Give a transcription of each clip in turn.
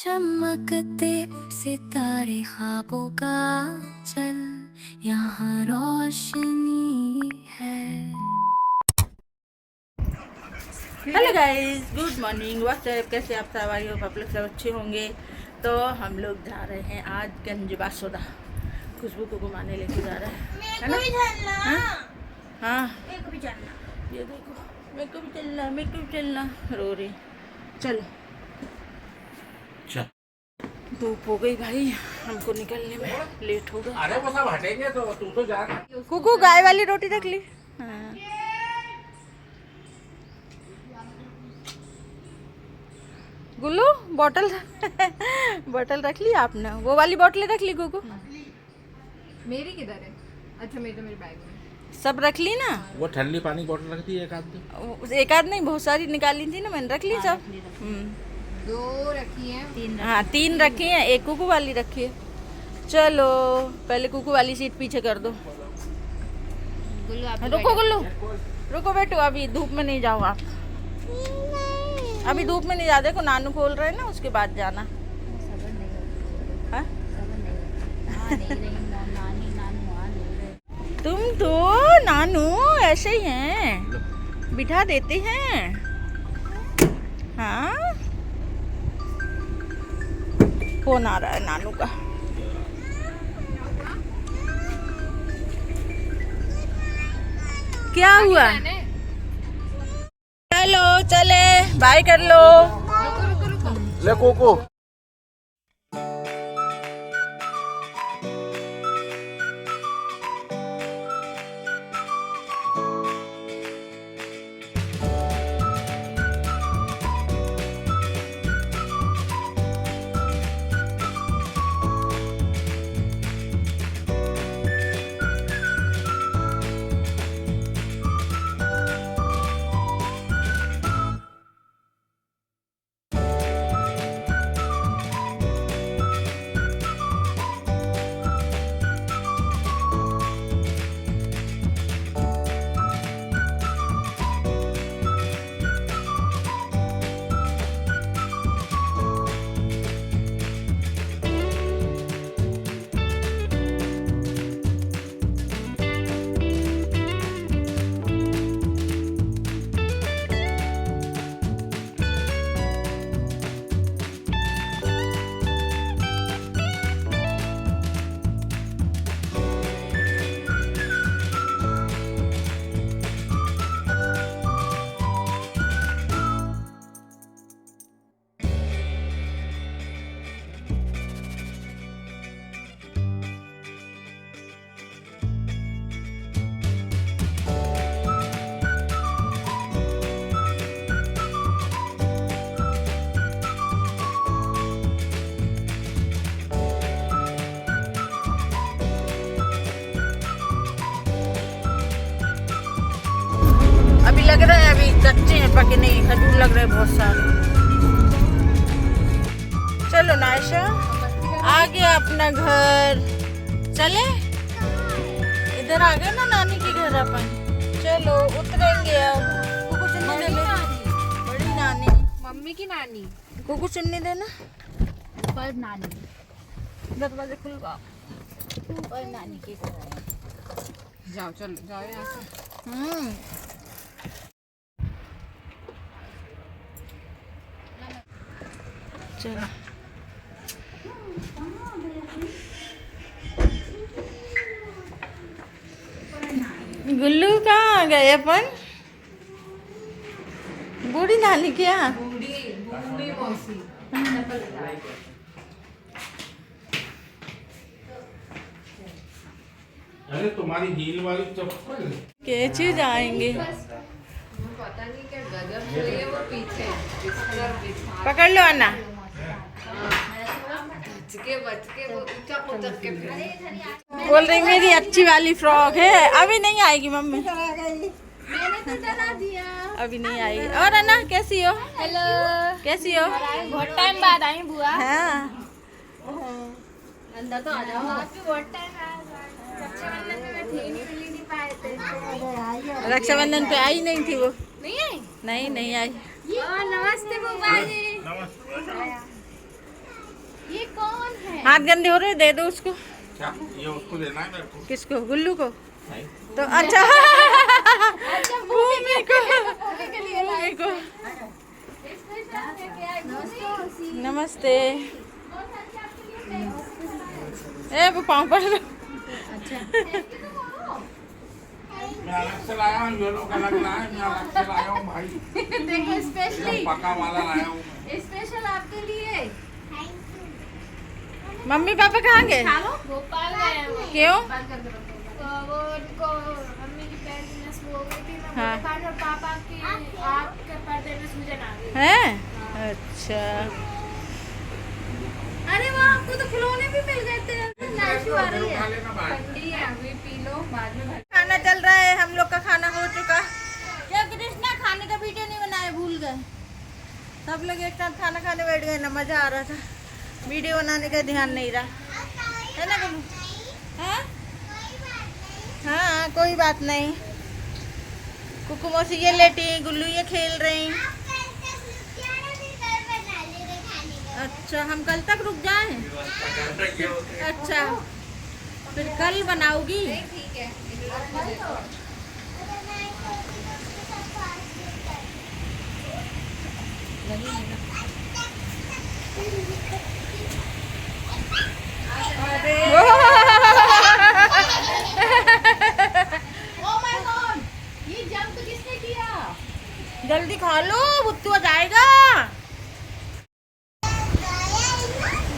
चमकते सितारे ख्वाबों का चल, यहाँ रोशनी है। Hello guys, good morning. WhatsApp, कैसे आप सब? आई होप आप लोग सब अच्छे होंगे। तो हम लोग जा रहे हैं आज गंज बासोदा, खुशबू को घुमाने लेके जा रहे हैं, है ना? हाँ, ये देखो, मेरे को भी चलना रो रही। चलो, धूप हो गई भाई, हमको निकलने में लेट हो गया। अरे वो सब हटेंगे तो तू तो जा। कुकू गाय वाली रोटी रख ली। हाँ। गुल्लू बोतल बोतल रख ली आपने? वो वाली बोतलें रख ली कुकू? मेरी किधर है? अच्छा, मेरी तो मेरे बैग में सब रख ली ना? वो ठंडी पानी बोतल रख दी एक आध। एक आध नहीं, बहुत सारी निकाली थी ना मैंने, रख ली सब। दो रखी हैं। हाँ, 3 रखी हैं, एक कुकू वाली रखी है। चलो पहले कुकू वाली सीट पीछे कर दो। गुल्लू आप रुको गुल्लू, रुको बेटू, अभी धूप में नहीं जाओ आप। अभी धूप में नहीं जा, देखो नानू खोल रहे हैं ना, उसके बाद जाना। हाँ? तुम तो नानू ऐसे ही हैं, बिठा देते हैं। हाँ, फोन आ रहा है नानू का। क्या हुआ? चलो चले, बाय कर लो। ले कोको। अभी लग रहा है, अभी कच्चे हैं, पके नहीं, खजूर लग रहे हैं बहुत सारे। चलो नायशा, आ गया अपना घर। चले, इधर आ गए ना नानी के घर अपन। चलो उतरेंगे अब। कुकू चुन्नी दे ले, बड़ी नानी, मम्मी की नानी, कुकू चुन्नी देना। पर नानी, दरवाजे खुलवा। पर नानी के घर जाओ, चलो जाओ यहाँ से। चलो गुल्लू कहाँ आ गए अपन? बूढ़ी नानी क्या? बूढ़ी मौसी। अरे तुम्हारी हील वाली चप्पल। कैसे जाएंगे? पता नहीं क्या गजब हुई है वो पीछे पकड़ लो अन्ना। बच के वो उचक के बोल रही मेरी अच्छी वाली फ्रॉक है, अभी नहीं आएगी मम्मी। मैंने तो डरा दिया। अभी नहीं आएगी। और अन्ना कैसी हो? हेलो, कैसी हो? बहुत टाइम बाद आई बुआ। हाँ, अंदर तो आ जाओ। बहुत टाइम रक्षाबंधन में मैं थी नहीं, मिल नहीं पाए थे। रक्षाबंधन पे आई नहीं थी वो। नहीं आई? नहीं आई। नमस्ते बुआ जी। हाथ गंदे हो रहे, दे दो उसको। क्या ये उसको देना है मेरे को? किसको? गुल्लू को? नहीं। तो अच्छा भूमि को, भूमि को। नमस्ते। ए वो पाँव पड़ रहा। मैं अलग से लाया हूँ, ये लोग अलग लाए, मैं अलग से लाया हूँ भाई। देखो स्पेशली पका वाला लाया हूँ। स्पेशल आपके लिए। मम्मी पापा कहाँ गए? भोपाल गए हैं वो। क्यों? तो वो उनको मम्मी की पैर की नस वो हो गई थी ना, हाँ। वो कारण और पापा की आँख के पर्दे में सूजन आ गई। हैं? अच्छा। अरे वाह, आपको तो खिलौने भी मिल गए थे। नाशु आ रही खा है। लेना भाई। ठंडी है, अभी पी लो, बाद में खाना चल रहा है, हम लोग का खाना हो चुका। क्या कृष्णा, खाने का वीडियो नहीं बनाया, भूल गए। सब लोग एक साथ खाना खाने बैठ गए ना, मजा आ रहा था। वीडियो बनाने का ध्यान नहीं रहा, है ना गुल्लू? हाँ हाँ, कोई बात नहीं। कुकु मौसी ये लेटी, गुल्लू ये खेल रही। अच्छा, हम कल तक रुक जाएं? अच्छा, फिर कल बनाओगी? ठीक है। ये जंप किसने किया? जल्दी खा लो, बुत्तू आ जाएगा।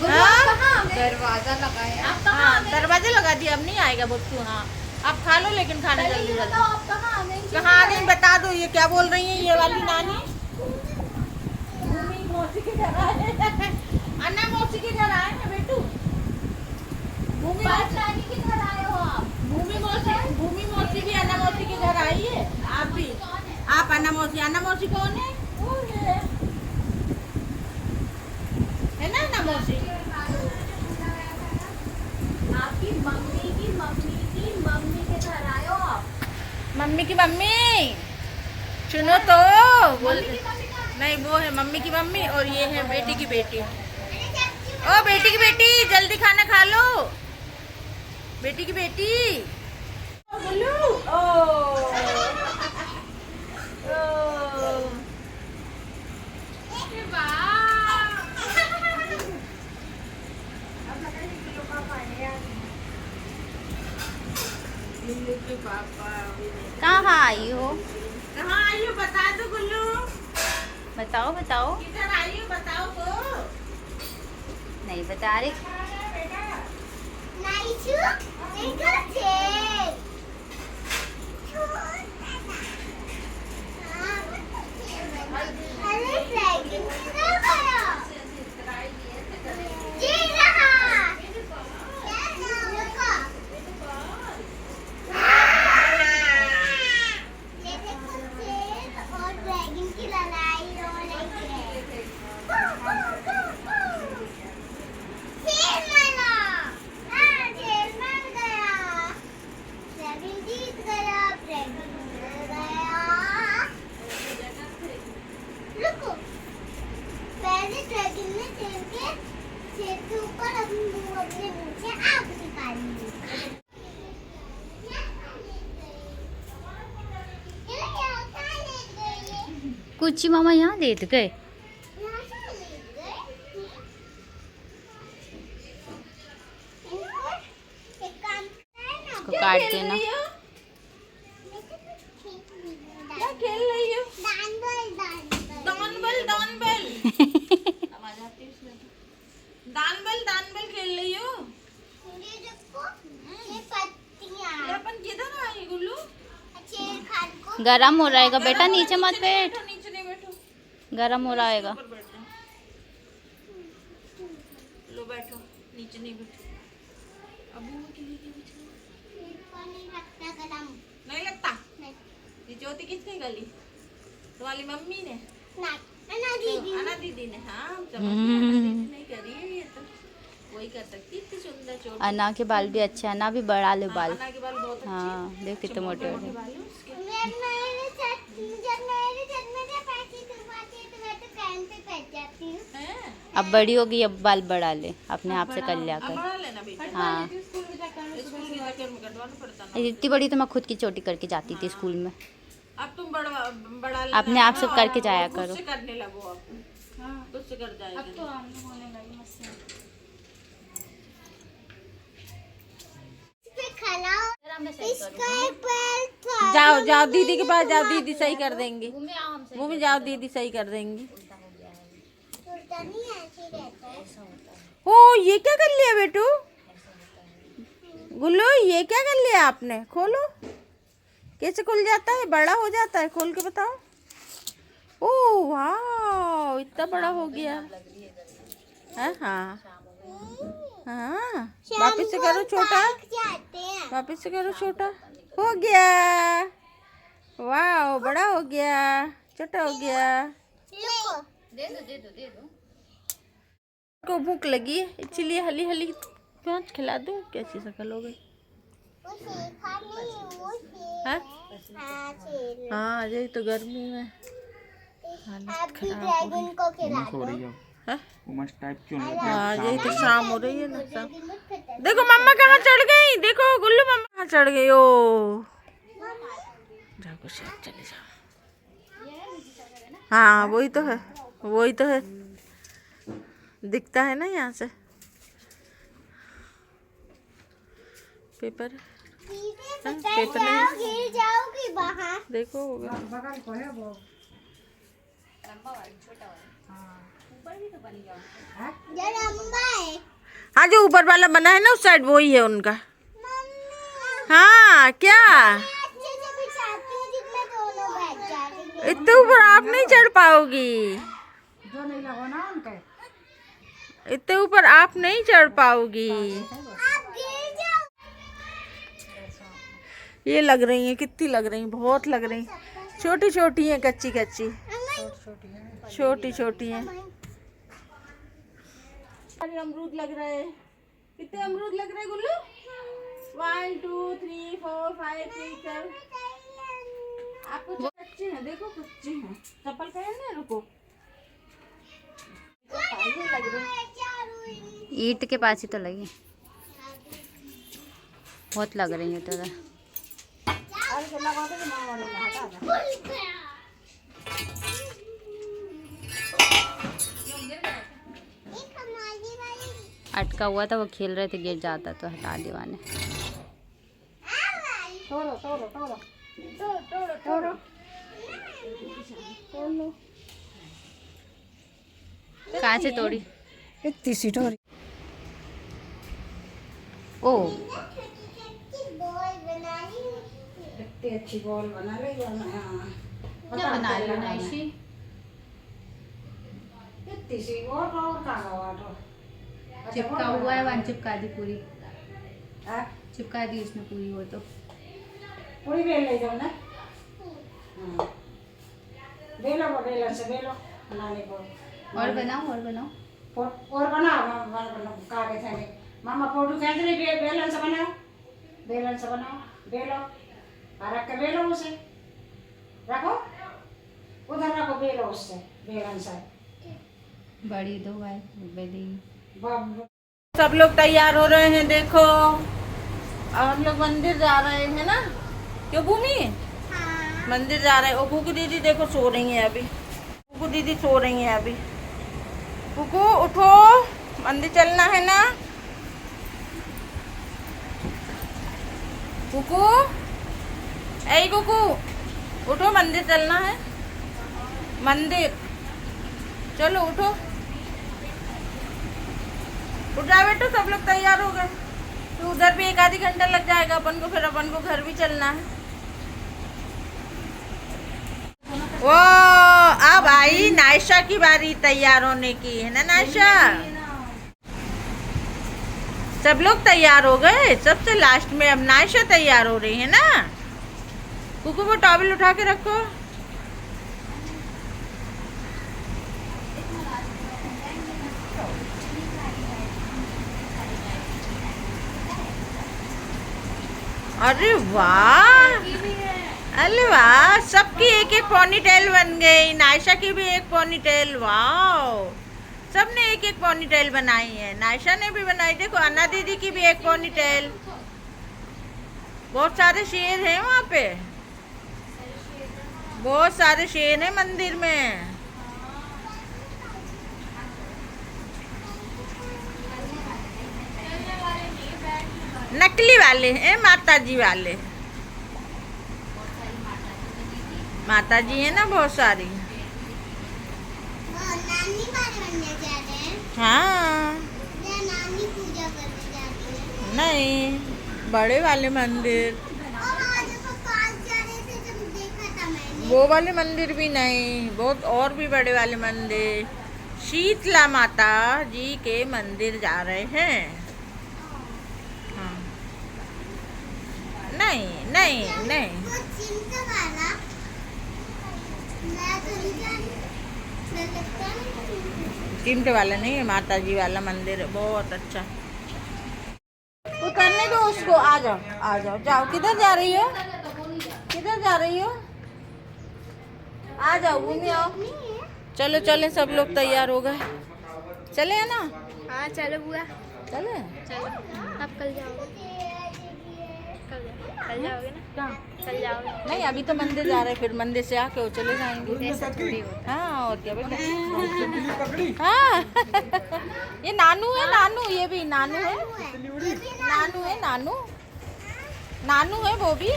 हाँ? दरवाजा लगाया। आप हाँ, दरवाजे लगा दिया, अब नहीं आएगा बुत्तू। हाँ, आप खा लो, लेकिन खाना जल्दी जल्दी। आप कहाँ आ गई? कहाँ आ गई बता दो। ये क्या बोल रही है ये वाली नानी? भूमि मौसी के घर आए, अन्ना मौसी के घर आए ना बेटू। भूमि नानी के घर आए हो आप? भूमि मौसी भी अन्ना मौसी के घर आई है। आप भी? आप अन्ना मौसी कौन है? वो है ना अन्ना मौसी? आपकी मम्मी की मम्मी की मम्मी के घर आए हो आप? मम्मी की मम्मी सुनो तो बोल। नहीं, वो है मम्मी की मम्मी और ये है बेटी की बेटी। ओ बेटी की बेटी, जल्दी खाना खा लो। बेटी की बेटी। गुल्लू, कहाँ आई हो? कहाँ आई हो बता दो गुल्लू। बताओ बताओ। किधर आई हो बताओ तो। नहीं बता रही। कुछ मामा यहाँ लेट गए। इसको काट देना। क्या खेल रही हो? दानबल आवाज आती है उसमें। दानबल खेल रही हो? अपन किधर आई गुल्लू? गरम हो रहेगा बेटा, नीचे मत बैठ। नीचे नहीं बैठो, गरम हो रहेगा। ऊपर बैठो। लो बैठो, नीचे नहीं बैठो। नहीं लगता? ये ज्योति किसने गली? तुम्हारी मम्मी ने? अन्ना दीदी ने। हाँ, अन्ना दीदी नहीं करी है ये तो, वही कर सकती। इतनी सुंदर चोटी। अन्ना के बाल भी अच्छे, अन्ना भी बढ़ा ले बाल। अन्ना के बाल बहुत अच्छे। हाँ देख कितने मोटे मोटे मोटे। बाल हैं उसके। हैं? अब बड़ी होगी, अब बाल बढ़ा ले, अपने आप से कर लिया कर। बढ़ा लेना बेटा, हाँ, स्कूल की जाकर में कटवाना पड़ता ना। इतनी बड़ी तो मैं खुद की चोटी करके जाती थी स्कूल में। अब तुम बड़ा लेना अपने आप से और करके जाया खुद करो। से करने लगो अब। खुद से कर जाएगी। अब तो आने होने लगी मुझसे। जाओ जाओ दीदी के पास जाओ, दीदी सही कर देंगी। मम्मी जाओ, दीदी सही कर देंगी। ओ ये क्या कर लिया बेटू? गुल्लू ये क्या कर लिया आपने? खोलो, कैसे खुल जाता है? बड़ा हो जाता है? खोल के बताओ। ओ वाह, इतना बड़ा हो गया है। हाँ हाँ, वापिस से करो छोटा, वापिस से करो छोटा। हो गया, वाह बड़ा हो गया, छोटा हो गया। दे दो। को भूख लगी है इसलिए हली हली पाँच खिला दूं। कैसी शक्ल हो गई? हाँ हाँ, यही तो गर्मी में हालत खराब हो रही है। हाँ? हाँ यही तो शाम हो रही है ना, शाम। देखो मम्मा कहाँ चढ़ गई, देखो गुल्लू मम्मा कहाँ चढ़ गई। ओ जाओ कुछ चले जाओ। हाँ वही तो है, वही तो है, दिखता है ना यहाँ से। पेपर पेपर नहीं, जाओगी बाहर। देखो हाँ, जो ऊपर वाला बना है ना उस साइड वही है उनका। हाँ क्या इतने ऊपर आप नहीं चढ़ पाओगी, इतने ऊपर आप नहीं चढ़ पाओगी। ये लग रही हैं, कितनी लग रही हैं? बहुत लग रही हैं। छोटी छोटी हैं, कच्ची कच्ची, छोटी छोटी हैं। अमरूद लग रहे हैं। कितने अमरूद लग रहे हैं गुल्लू? 1 2 3 4 5 6 7। आपको कच्चे हैं, देखो कच्चे हैं। चप्पल पहनने रुको। लग रहे ईंट के पास ही तो लगी, बहुत लग रही है तो। अटका हुआ था, वो खेल रहे थे, गिर जाता तो हटा दीवाने। कहाँ से तोड़ी? इतनी सी टोरी। ओ इतनी अच्छी बॉल बना ली। क्या बना ली नाइशी? इतनी सी और कहाँ हुआ? चिपका हुआ है, वन चिपका दी पूरी, हाँ? चिपका दी इसमें पूरी। वो तो पूरी बेल ले जाओ ना। हाँ, बेलो वो, बेलन से बेलो बनाने को। और बनाओ, और बनाओ, और बनाओ कागज है। मामा फोटो खींच रही, बेलन से बनाओ, बेलन से बनाओ। बेलो रख के बेलो, उसे रखो उधर, रखो बेलो उससे, बेलन से। बड़ी दो भाई बेली। सब लोग तैयार हो रहे हैं, देखो। और हम लोग मंदिर जा रहे हैं ना, क्यों भूमि? हाँ। मंदिर जा रहे हैं। ओ कुकू दीदी देखो सो रही हैं अभी, कुकू दीदी सो रही हैं अभी। कुकू उठो, मंदिर चलना है ना। कुकू, ऐ कुकू उठो, मंदिर चलना है। मंदिर चलो, उठो उठ जाओ बेटो। सब लोग तैयार हो गए, तो उधर भी 1 आधी घंटा लग जाएगा अपन को, फिर अपन को घर भी चलना है। वो अब आई नायशा की बारी तैयार होने की, है ना नायशा? सब लोग तैयार हो गए, सबसे लास्ट में अब नायशा तैयार हो रही है ना। कुकू वो टॉवल उठा के रखो। अरे वाह, अरे वाह, सबकी एक एक पोनी टेल बन गई। नायशा की भी एक पोनी टेल। वाह, सबने एक एक पोनी टेल बनाई है। नायशा ने भी बनाई, देखो अन्ना दीदी की भी एक पोनी टेल। बहुत सारे शेर हैं वहाँ पे, बहुत सारे शेर हैं मंदिर में। नकली वाले हैं, माता जी वाले। माता जी है ना बहुत सारी। नानी वाले बनने जा रहे हैं हाँ या नानी पूजा करने जा रही है। नहीं, बड़े वाले मंदिर, और आज वो पास जा रहे थे जब देखा था मैंने। वो वाले मंदिर भी नहीं, बहुत और भी बड़े वाले मंदिर। शीतला माता जी के मंदिर जा रहे हैं। हाँ। नहीं नहीं नहीं, वो चिंता वाला मैं तो नहीं जानती। मैं लगता नहीं चिमटे वाला नहीं है, माता जी वाला मंदिर है, बहुत अच्छा। उतरने दो उसको, आ जाओ आ जाओ, जाओ। किधर जा रही हो, किधर जा रही हो? आ जाओ, घूम आओ। चलो चले, सब लोग तैयार हो गए, चले है ना? हाँ चलो बुआ, चले। चलो। अब कल जाओगे? कल जाओगे ना? कहाँ? कल जाओगे? नहीं, अभी तो मंदिर जा रहे हैं, फिर मंदिर से आके वो चले जाएंगे। ऐसा थोड़ी होता हाँ, और क्या बेटा। हाँ ये नानू है, नानू, ये भी नानू है, नानू है, नानू, नानू है वो भी।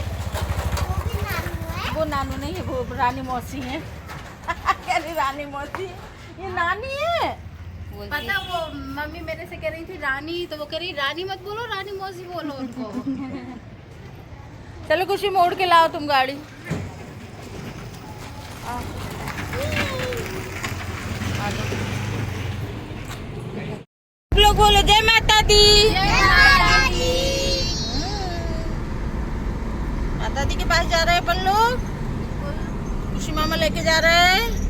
वो नानू नहीं है, वो रानी मौसी है। कह रही रानी मौसी, ये नानी है। पता वो मम्मी मेरे से कह रही थी रानी, तो वो कह रही रानी मत बोलो, रानी मौसी बोलो उनको। चलो खुशी, मोड़ के लाओ तुम गाड़ी। लोग बोलो जय माता दी। माता दी के पास जा रहे हैं अपन लोग, खुशी मामा लेके जा रहे हैं।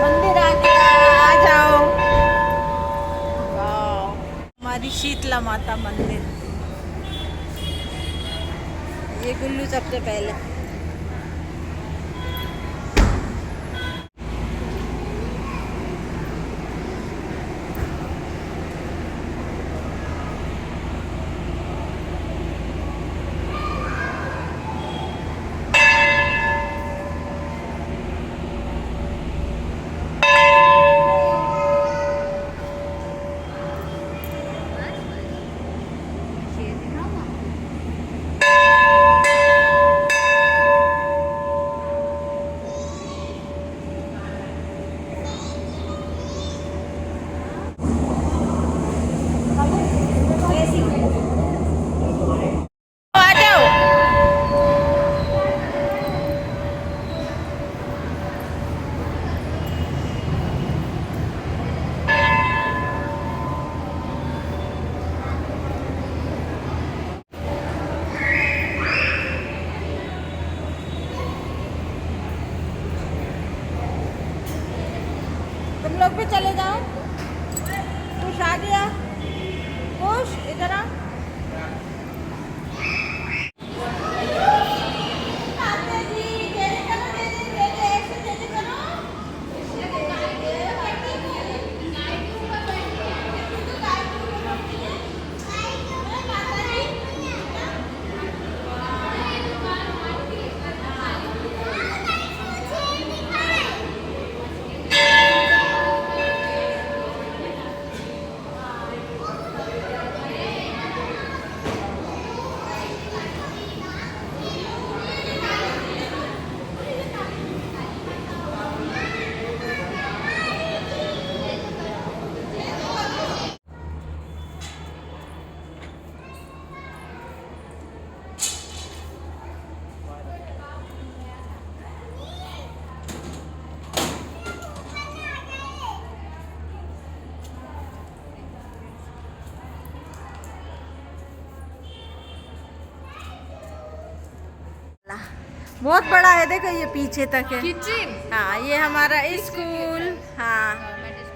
मंदिर आ गया, आ जाओ। वाह, हमारी शीतला माता मंदिर। ये गुल्लू सबसे पहले। आ जाओ। तुम लोग भी चले जाओ। खुश आ गया, खुश इधर आ। बहुत बड़ा है, देखो ये पीछे तक है। हाँ, ये हमारा स्कूल। हाँ,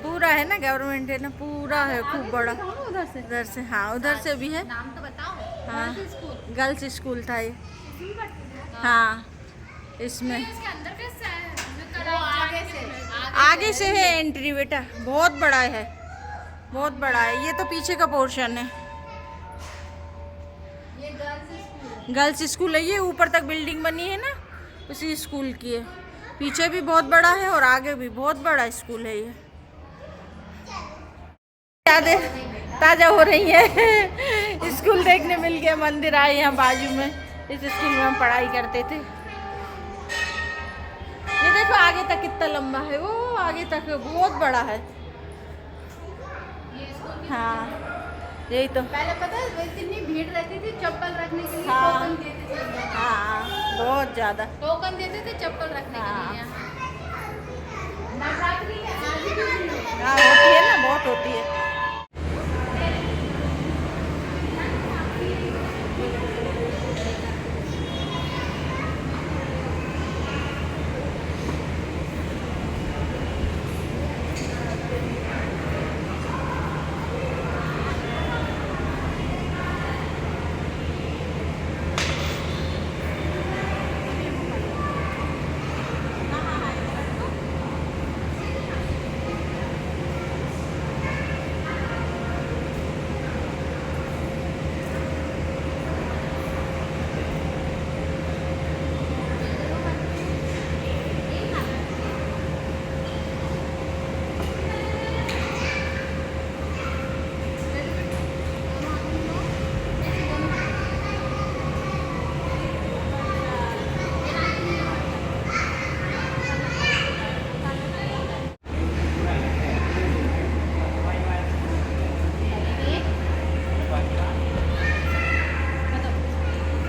पूरा पूरा है ना, गवर्नमेंट है ना, पूरा है खूब बड़ा। उधर से हाँ, उधर से भी है। नाम तो बताओ। हाँ, गर्ल्स स्कूल था ये। हाँ, इसमें इसके अंदर कैसे है? वो आगे से है एंट्री बेटा, बहुत बड़ा है, बहुत बड़ा है। ये तो पीछे का पोर्शन है। ये गर्ल्स स्कूल है ये, ऊपर तक बिल्डिंग बनी है ना, उसी स्कूल की है। पीछे भी बहुत बड़ा है और आगे भी बहुत बड़ा स्कूल है ये। यादें ताज़ा हो रही है। स्कूल देखने मिल गया, मंदिर आए यहाँ बाजू में। इस स्कूल में हम पढ़ाई करते थे। ये देखो आगे तक कितना लंबा है, वो आगे तक बहुत बड़ा है। हाँ, यही तो। पहले पता है इतनी भीड़ रहती थी चप्पल रखने के लिए। हाँ। टोकन देते थे लोग। हाँ, बहुत ज़्यादा। टोकन देते थे चप्पल रखने के लिए। नवरात्रि में आज भी भीड़ है। हाँ, होती है ना, बहुत होती है।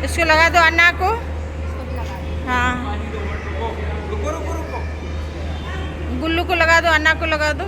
इसको लगा दो अन्ना को। हाँ, गुल्लू को लगा दो, अन्ना को लगा दो।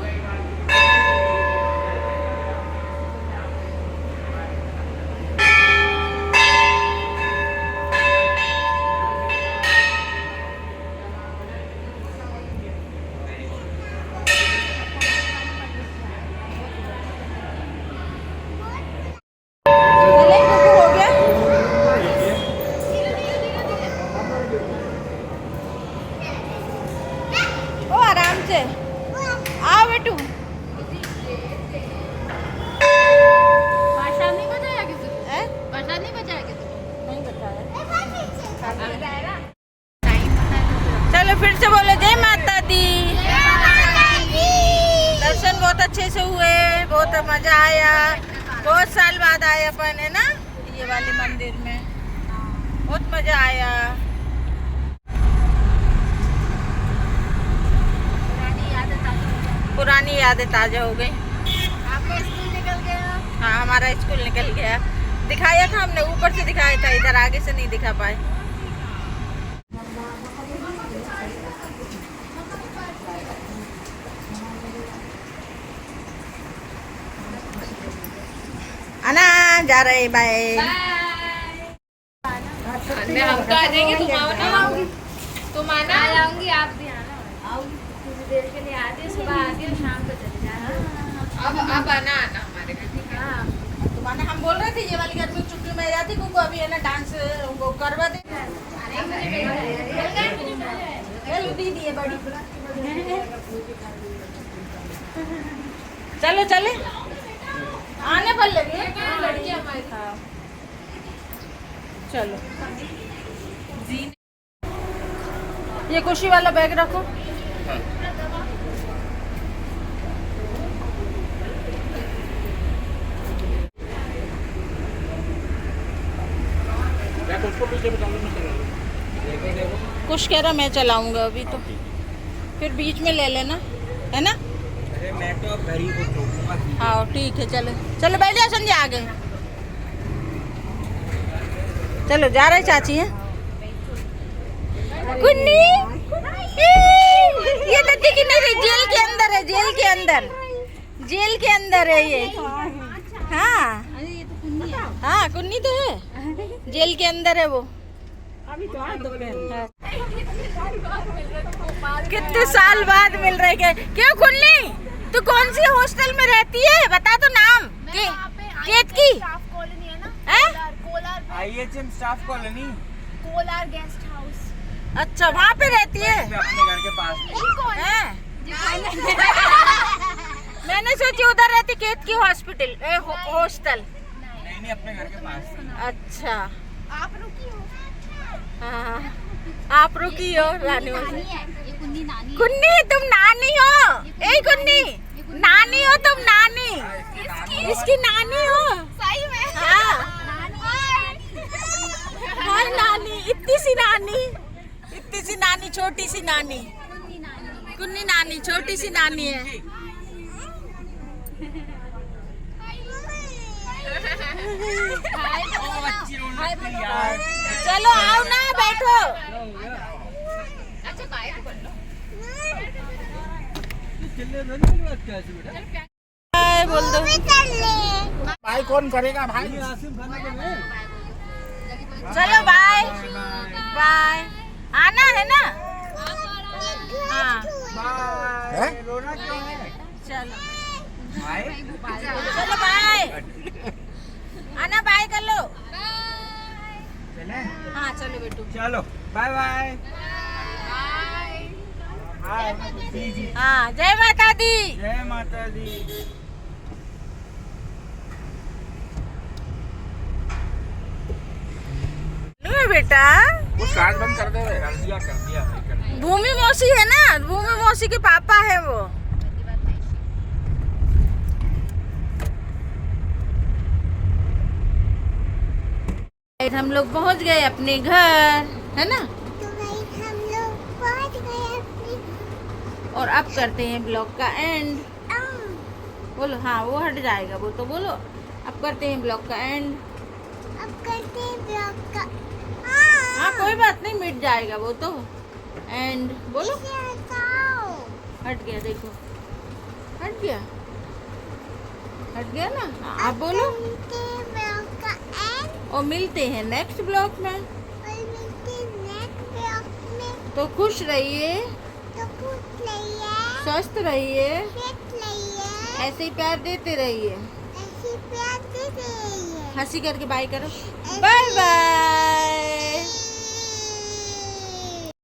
आओ बेटू। प्रसाद नहीं बचाया किसी को? हैं? प्रसाद नहीं बचाया किसी को? नहीं बताया। टाइम पता है। चलो फिर से बोलो जय माता दी। दर्शन बहुत अच्छे से हुए, बहुत मजा आया। बहुत साल बाद आए अपन, है ना, ये वाले मंदिर में। बहुत मजा आया। पुरानी यादें ताज़ा हो गई। आपका स्कूल निकल गया। हाँ, हमारा स्कूल निकल गया। दिखाया था हमने, ऊपर से दिखाया था, इधर आगे से नहीं दिखा पाए। आना जा रहे, बाय। हम तो आ जाएंगे, तुम आओ ना। तुम आना। आ जाऊंगी, आप भी आना। आओगी कुछ देर के लिए, आती सुबह आती और शाम को चले जाना। अब आना हमारे घर, ठीक है? हाँ। तुम्हारे हम बोल रहे थे ये वाली गर्मी की छुट्टी में जाती, क्योंकि अभी है ना डांस वो करवा दे। दीदी है बड़ी। चलो चले, आने पर लगे लड़कियां हमारी। हाँ, चलो। ये खुशी वाला बैग रखो। कुछ कह रहा मैं चलाऊंगा अभी, तो फिर बीच में ले लेना, है ना। अरे मैं तो अब घर ही को रोकूंगा। हाँ ठीक है, चलो चलो बैठ जाओ संजय, आगे चलो। जा रहे चाची हैं। कुन्नी ये तो दिख नहीं रही, जेल के अंदर है, जेल के अंदर, जेल के अंदर है ये। हाँ हाँ, कुन्नी तो है, जेल के अंदर है वो। कितने साल बाद मिल रहे, क्यों कुन्नी? तू कौन सी हॉस्टल में रहती है बता तो नाम। केत की स्टाफ कॉलोनी है ना, है? Kolar IHM staff colony Kolar guest house. अच्छा वहाँ पे रहती है। अपने घर के पास हैं? मैंने सोची उधर रहती केत की हॉस्पिटल हॉस्टल। नहीं अपने घर के पास। अच्छा आप रुकी हो। हाँ आप रुकी हो रानी मौसी। ये कुन्नी नानी कुन्नी तुम नानी हो। ए कुन्नी नानी हो तुम नानी। इसकी नानी हो। सही में। हाँ हाँ नानी इतनी सी नानी छोटी सी नानी कुन्नी नानी छोटी सी नानी है। चलो आओ ना बैठो। अच्छा बाय कर लो। बाय बोल दो। भाई कौन करेगा भाई? चलो बाय बाय आना है ना। हाँ रोना क्यों है? चलो भाई चलो बाय आना बाय कर लो। चले हाँ चलो बेटू। चलो बाय बाय बाय। हाँ जय माता दी। जय माता दी। लो बेटा वो कार्ड बंद कर दे। कर दिया भाई कर दिया। भूमि मौसी है ना, भूमि मौसी के पापा है वो। हम लोग पहुंच गए अपने घर है ना। हम लोग पहुंच गए अपनी। और अब करते हैं ब्लॉग का एंड। बोलो हाँ वो हट जाएगा वो तो बोलो। अब करते हैं ब्लॉग का एंड। अब करते हैं ब्लॉग का। हाँ कोई बात नहीं मिट जाएगा वो तो। एंड बोलो। हट गया देखो हट गया ना। हाँ, आप बोलो। ब्लॉग का एंड और मिलते हैं नेक्स्ट ब्लॉग में। और मिलते हैं नेक्स्ट ब्लॉग में। तो खुश रहिए तो खुश रहिए, स्वस्थ रहिए फिट रहिए, ऐसे ही प्यार देते रहिए। ऐसे प्यार देते रहिए। हंसी करके बाय करो। Bye bye.